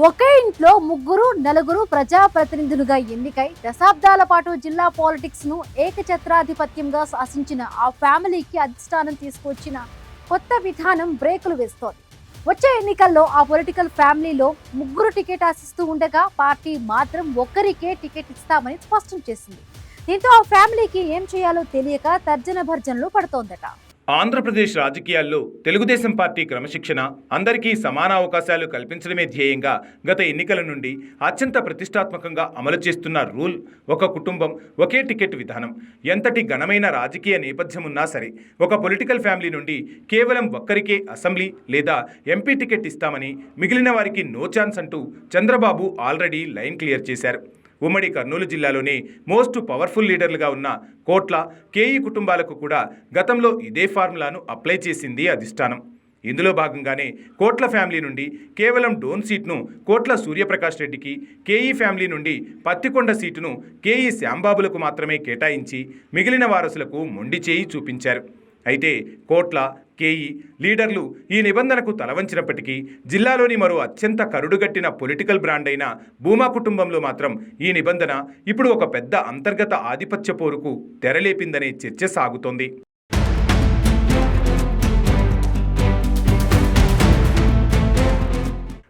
ఒకే ఇంట్లో ముగ్గురు నలుగురు ప్రజాప్రతినిధులుగా ఎన్నికై దశాబ్దాల పాటు జిల్లా పాలిటిక్స్ ను ఏకఛత్రాధిపత్యంగా శాసించిన ఆ ఫ్యామిలీకి అధిష్టానం తీసుకొచ్చిన కొత్త విధానం బ్రేకులు వేస్తోంది. వచ్చే ఎన్నికల్లో ఆ పొలిటికల్ ఫ్యామిలీలో ముగ్గురు టికెట్ ఆశిస్తూ ఉండగా పార్టీ మాత్రం ఒక్కరికే టికెట్ ఇస్తామని స్పష్టం చేసింది. దీంతో ఆ ఫ్యామిలీకి ఏం చేయాలో తెలియక తర్జన భర్జనలు పడుతోందట. ఆంధ్రప్రదేశ్ రాజకీయాల్లో తెలుగుదేశం పార్టీ క్రమశిక్షణ, అందరికీ సమాన అవకాశాలు కల్పించడమే ధ్యేయంగా గత ఎన్నికల నుండి అత్యంత ప్రతిష్టాత్మకంగా అమలు చేస్తున్న రూల్ ఒక కుటుంబం ఒకే టికెట్ విధానం. ఎంతటి ఘనమైన రాజకీయ నేపథ్యమున్నా సరే ఒక పొలిటికల్ ఫ్యామిలీ నుండి కేవలం ఒక్కరికే అసెంబ్లీ లేదా ఎంపీ టికెట్ ఇస్తామని, మిగిలిన వారికి నో ఛాన్స్ అంటూ చంద్రబాబు ఆల్రెడీ లైన్ క్లియర్ చేశారు. ఉమ్మడి కర్నూలు జిల్లాలోనే మోస్ట్ పవర్ఫుల్ లీడర్లుగా ఉన్న కోట్ల, కేఈ కుటుంబాలకు కూడా గతంలో ఇదే ఫార్ములాను అప్లై చేసింది అధిష్టానం. ఇందులో భాగంగానే కోట్ల ఫ్యామిలీ నుండి కేవలం డోన్ సీట్ను కోట్ల సూర్యప్రకాష్ రెడ్డికి, కేఈ ఫ్యామిలీ నుండి పత్తికొండ సీటును కేఈ శ్యాంబాబులకు మాత్రమే కేటాయించి మిగిలిన వారసులకు మొండి చేయి చూపించారు. అయితే కోట్ల, కేఈ లీడర్లు ఈ నిబంధనకు తలవంచినప్పటికీ జిల్లాలోని మరో అత్యంత కరుడుగట్టిన పొలిటికల్ బ్రాండ్ అయిన భూమా కుటుంబంలో మాత్రం ఈ నిబంధన ఇప్పుడు ఒక పెద్ద అంతర్గత ఆధిపత్య పోరుకు తెరలేపిందనే చర్చ సాగుతోంది.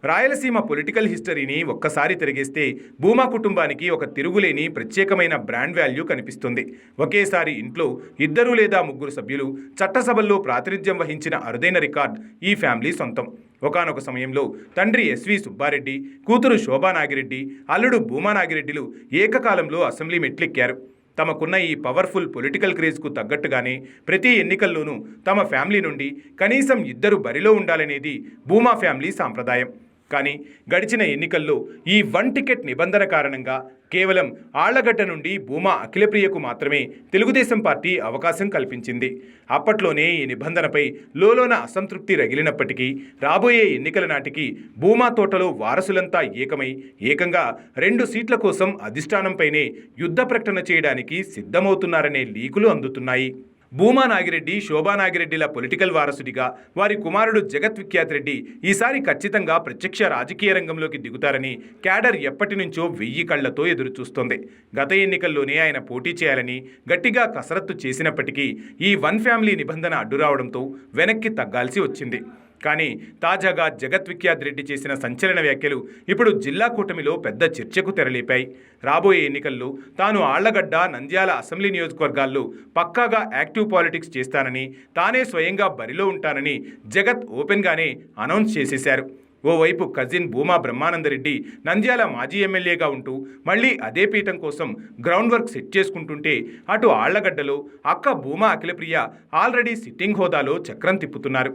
రాయలసీమ పొలిటికల్ హిస్టరీని ఒక్కసారి తిరిగేస్తే భూమా కుటుంబానికి ఒక తిరుగులేని ప్రత్యేకమైన బ్రాండ్ వాల్యూ కనిపిస్తుంది. ఒకేసారి ఇంట్లో ఇద్దరు లేదా ముగ్గురు సభ్యులు చట్టసభల్లో ప్రాతినిధ్యం వహించిన అరుదైన రికార్డ్ ఈ ఫ్యామిలీ సొంతం. ఒకానొక సమయంలో తండ్రి ఎస్వి సుబ్బారెడ్డి, కూతురు శోభా నాగిరెడ్డి, అల్లుడు భూమా నాగిరెడ్డిలు ఏకకాలంలో అసెంబ్లీ మెట్లెక్కారు. తమకున్న ఈ పవర్ఫుల్ పొలిటికల్ క్రేజ్కు తగ్గట్టుగానే ప్రతి ఎన్నికల్లోనూ తమ ఫ్యామిలీ నుండి కనీసం ఇద్దరు బరిలో ఉండాలనేది భూమా ఫ్యామిలీ సాంప్రదాయం. కానీ గడిచిన ఎన్నికల్లో ఈ వన్ టికెట్ నిబంధన కారణంగా కేవలం ఆళ్లగడ్డ నుండి భూమా అఖిలప్రియకు మాత్రమే తెలుగుదేశం పార్టీ అవకాశం కల్పించింది. అప్పట్లోనే ఈ నిబంధనపై లోలోన అసంతృప్తి రగిలినప్పటికీ రాబోయే ఎన్నికల నాటికి భూమా తోటలో వారసులంతా ఏకమై ఏకంగా 2 సీట్ల కోసం అధిష్టానంపైనే యుద్ధ ప్రకటన చేయడానికి సిద్ధమవుతున్నారనే లీకులు అందుతున్నాయి. భూమా నాగిరెడ్డి, శోభా నాగిరెడ్డిల పొలిటికల్ వారసుడిగా వారి కుమారుడు జగత్ విఖ్యాత్ రెడ్డి ఈసారి ఖచ్చితంగా ప్రత్యక్ష రాజకీయ రంగంలోకి దిగుతారని క్యాడర్ ఎప్పటి నుంచో 1000 కళ్లతో ఎదురుచూస్తోంది. గత ఎన్నికల్లోనే ఆయన పోటీ చేయాలని గట్టిగా కసరత్తు చేసినప్పటికీ ఈ వన్ ఫ్యామిలీ నిబంధన అడ్డురావడంతో వెనక్కి తగ్గాల్సి వచ్చింది. కానీ తాజాగా జగత్ విఖ్యాత్ రెడ్డి చేసిన సంచలన వ్యాఖ్యలు ఇప్పుడు జిల్లా కూటమిలో పెద్ద చర్చకు తెరలేపాయి. రాబోయే ఎన్నికల్లో తాను ఆళ్లగడ్డ, నంద్యాల అసెంబ్లీ నియోజకవర్గాల్లో పక్కాగా యాక్టివ్ పాలిటిక్స్ చేస్తానని, తానే స్వయంగా బరిలో ఉంటానని జగత్ ఓపెన్గానే అనౌన్స్ చేసేశారు. ఓవైపు కజిన్ భూమా బ్రహ్మానందరెడ్డి నంద్యాల మాజీ ఎమ్మెల్యేగా ఉంటూ మళ్లీ అదే పీఠం కోసం గ్రౌండ్ వర్క్ సెట్ చేసుకుంటుంటే, అటు ఆళ్లగడ్డలో అక్క భూమా అఖిలప్రియ ఆల్రెడీ సిట్టింగ్ హోదాలో చక్రం తిప్పుతున్నారు.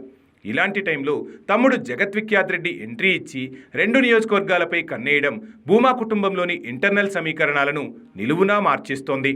ఇలాంటి టైంలో తమ్ముడు జగత్ విఖ్యాత్ రెడ్డి ఎంట్రీ ఇచ్చి 2 నియోజకవర్గాలపై కన్నేయడం భూమా కుటుంబంలోని ఇంటర్నల్ సమీకరణాలను నిలువునా మార్చేస్తోంది.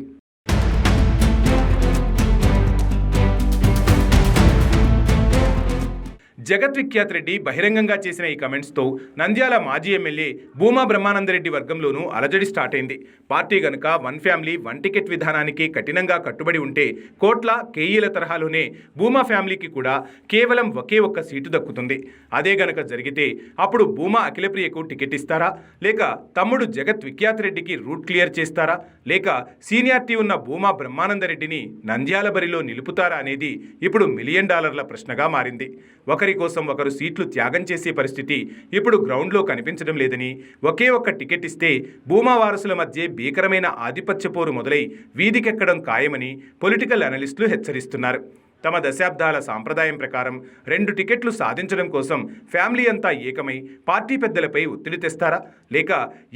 జగత్ విఖ్యాత్ రెడ్డి బహిరంగంగా చేసిన ఈ కమెంట్స్తో నంద్యాల మాజీ ఎమ్మెల్యే భూమా బ్రహ్మానందరెడ్డి వర్గంలోనూ అలజడి స్టార్ట్ అయింది. పార్టీ గనుక వన్ ఫ్యామిలీ వన్ టికెట్ విధానానికి కఠినంగా కట్టుబడి ఉంటే కోట్ల, కేఈల తరహాలోనే భూమా ఫ్యామిలీకి కూడా కేవలం ఒకే ఒక్క సీటు దక్కుతుంది. అదే గనక జరిగితే అప్పుడు భూమా అఖిలప్రియకు టికెట్ ఇస్తారా, లేక తమ్ముడు జగత్ విఖ్యాత్ రెడ్డికి రూట్ క్లియర్ చేస్తారా, లేక సీనియారిటీ ఉన్న భూమా బ్రహ్మానందరెడ్డిని నంద్యాల బరిలో నిలుపుతారా అనేది ఇప్పుడు $1 మిలియన్ ప్రశ్నగా మారింది. ఒకరి కోసం ఒకరు సీట్లు త్యాగం చేసే పరిస్థితి ఇప్పుడు గ్రౌండ్లో కనిపించడం లేదని, ఒకే ఒక్క టికెట్ ఇస్తే భూమా వారసుల మధ్య భీకరమైన ఆధిపత్య పోరు మొదలై వీధికెక్కడం ఖాయమని పొలిటికల్ అనలిస్టులు హెచ్చరిస్తున్నారు. తమ దశాబ్దాల సాంప్రదాయం ప్రకారం 2 టికెట్లు సాధించడం కోసం ఫ్యామిలీ అంతా ఏకమై పార్టీ పెద్దలపై ఒత్తిడి తెస్తారా, లేక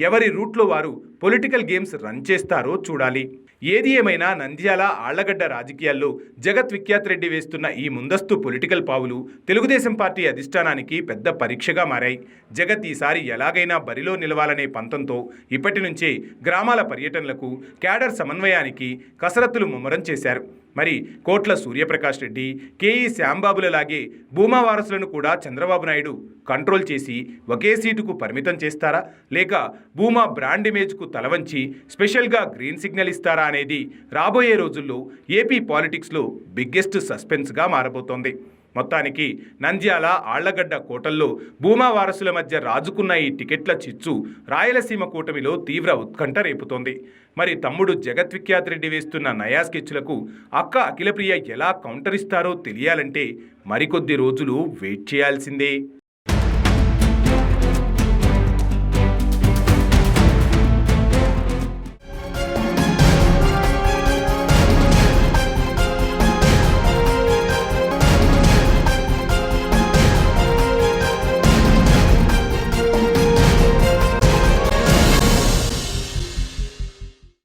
ఎవరి రూట్లో వారు పొలిటికల్ గేమ్స్ రన్ చేస్తారో చూడాలి. ఏది ఏమైనా నంద్యాల, ఆళ్లగడ్డ రాజకీయాల్లో జగత్ విఖ్యాత్ రెడ్డి వేస్తున్న ఈ ముందస్తు పొలిటికల్ పావులు తెలుగుదేశం పార్టీ అధిష్టానానికి పెద్ద పరీక్షగా మారాయి. జగత్ ఈసారి ఎలాగైనా బరిలో నిలవాలనే పంతంతో ఇప్పటి నుంచే గ్రామాల పర్యటనలకు, క్యాడర్ సమన్వయానికి కసరత్తులు ముమ్మరం చేశారు. మరి కోట్ల సూర్యప్రకాష్ రెడ్డి, కేఈ శ్యాంబాబులలాగే భూమా వారసులను కూడా చంద్రబాబు నాయుడు కంట్రోల్ చేసి ఒకే సీటుకు పరిమితం చేస్తారా, లేక భూమా బ్రాండ్ ఇమేజ్కు తలవంచి స్పెషల్గా గ్రీన్ సిగ్నల్ ఇస్తారా అనేది రాబోయే రోజుల్లో ఏపీ పాలిటిక్స్లో బిగ్గెస్ట్ సస్పెన్స్గా మారబోతోంది. మొత్తానికి నంద్యాల ఆళ్లగడ్డ కోటల్లో భూమా వారసుల మధ్య రాజుకున్న ఈ టికెట్ల చిచ్చు రాయలసీమ కూటమిలో తీవ్ర ఉత్కంఠ రేపుతోంది. మరి తమ్ముడు జగద్విఖ్యాత్ రెడ్డి వేస్తున్న నయా స్కెచ్లకు అక్క అఖిలప్రియ ఎలా కౌంటర్ ఇస్తారో తెలియాలంటే మరికొద్ది రోజులు వెయిట్ చేయాల్సిందే.